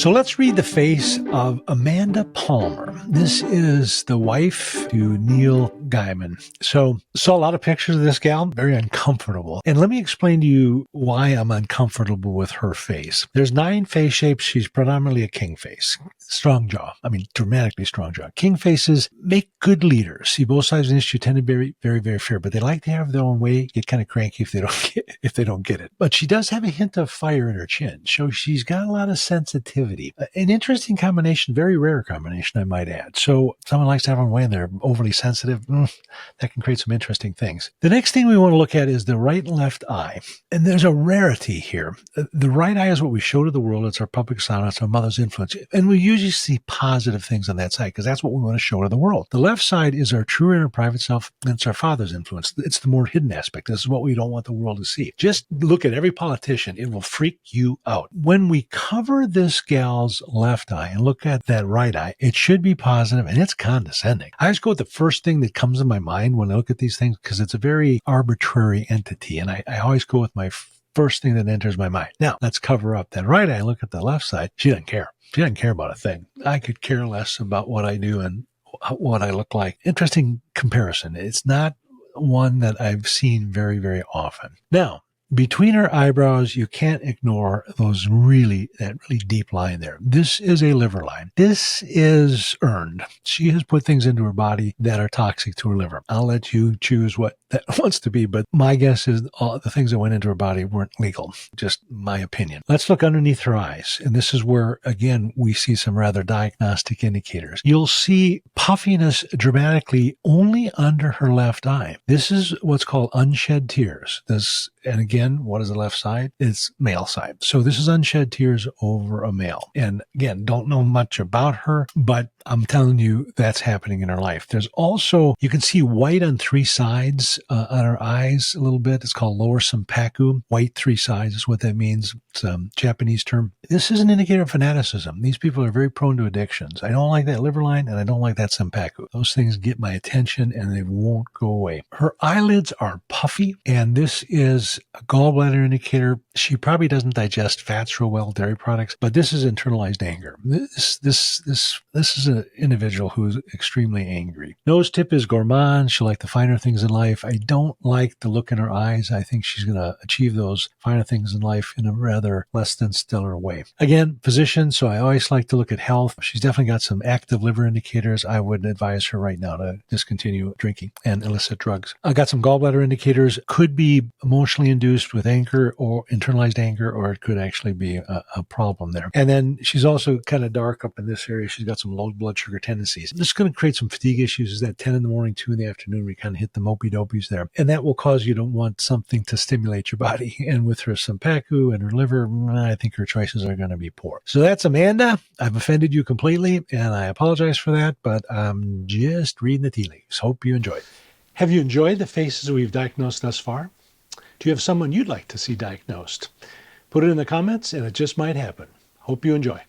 So let's read the face of Amanda Palmer. This is the wife to Neil Gaiman. So saw a lot of pictures of this gal, very uncomfortable. And let me explain to you why I'm uncomfortable with her face. There's 9 face shapes. She's predominantly a king face. Strong jaw. I mean, dramatically strong jaw. King faces make good leaders. See, both sides of the issue tend to be very, very, very fair, but they like to have their own way, get kind of cranky if they don't get it. But she does have a hint of fire in her chin. So she's got a lot of sensitivity. An interesting combination, very rare combination, I might add. So someone likes to have their way and they're overly sensitive. That can create some interesting things. The next thing we want to look at is the right and left eye. And there's a rarity here. The right eye is what we show to the world. It's our public persona. It's our mother's influence. And we usually see positive things on that side because that's what we want to show to the world. The left side is our true inner private self, and it's our father's influence. It's the more hidden aspect. This is what we don't want the world to see. Just look at every politician. It will freak you out. When we cover this gal's left eye and look at that right eye, it should be positive and it's condescending. I just go with the first thing that comes to my mind when I look at these things because it's a very arbitrary entity, and I always go with my first thing that enters my mind. Now, let's cover up that right eye and look at the left side. She doesn't care. She doesn't care about a thing. I could care less about what I do and what I look like. Interesting comparison. It's not one that I've seen very, very often. Now, between her eyebrows, you can't ignore that really deep line there. This is a liver line. This is earned. She has put things into her body that are toxic to her liver. I'll let you choose what that wants to be, but my guess is all the things that went into her body weren't legal. Just my opinion. Let's look underneath her eyes. And this is where, again, we see some rather diagnostic indicators. You'll see puffiness dramatically only under her left eye. This is what's called unshed tears. And again, what is the left side? It's male side. So this is unshed tears over a male. And again, don't know much about her, but I'm telling you that's happening in her life. There's also, you can see white on 3 sides on her eyes a little bit. It's called lower sampaku. White 3 sides is what that means. It's a Japanese term. This is an indicator of fanaticism. These people are very prone to addictions. I don't like that liver line and I don't like that sampaku. Those things get my attention and they won't go away. Her eyelids are puffy, and this is a gallbladder indicator. She probably doesn't digest fats real well, dairy products, but this is internalized anger. This is an individual who's extremely angry. Nose tip is gourmand. She'll like the finer things in life. I don't like the look in her eyes. I think she's going to achieve those finer things in life in a rather less than stellar way. Again, physician, so I always like to look at health. She's definitely got some active liver indicators. I would advise her right now to discontinue drinking and illicit drugs. I got some gallbladder indicators. Could be emotionally induced with anger or internalized anger, or it could actually be a problem there. And then she's also kind of dark up in this area. She's got some low blood sugar tendencies. This is going to create some fatigue issues. Is that 10 in the morning, 2 in the afternoon, we kind of hit the mopey-dopies there. And that will cause you to want something to stimulate your body. And with her sampaku and her liver, I think her choices are going to be poor. So that's Amanda. I've offended you completely, and I apologize for that, but I'm just reading the tea leaves. Hope you enjoyed. Have you enjoyed the faces we've diagnosed thus far? Do you have someone you'd like to see diagnosed? Put it in the comments, and it just might happen. Hope you enjoy.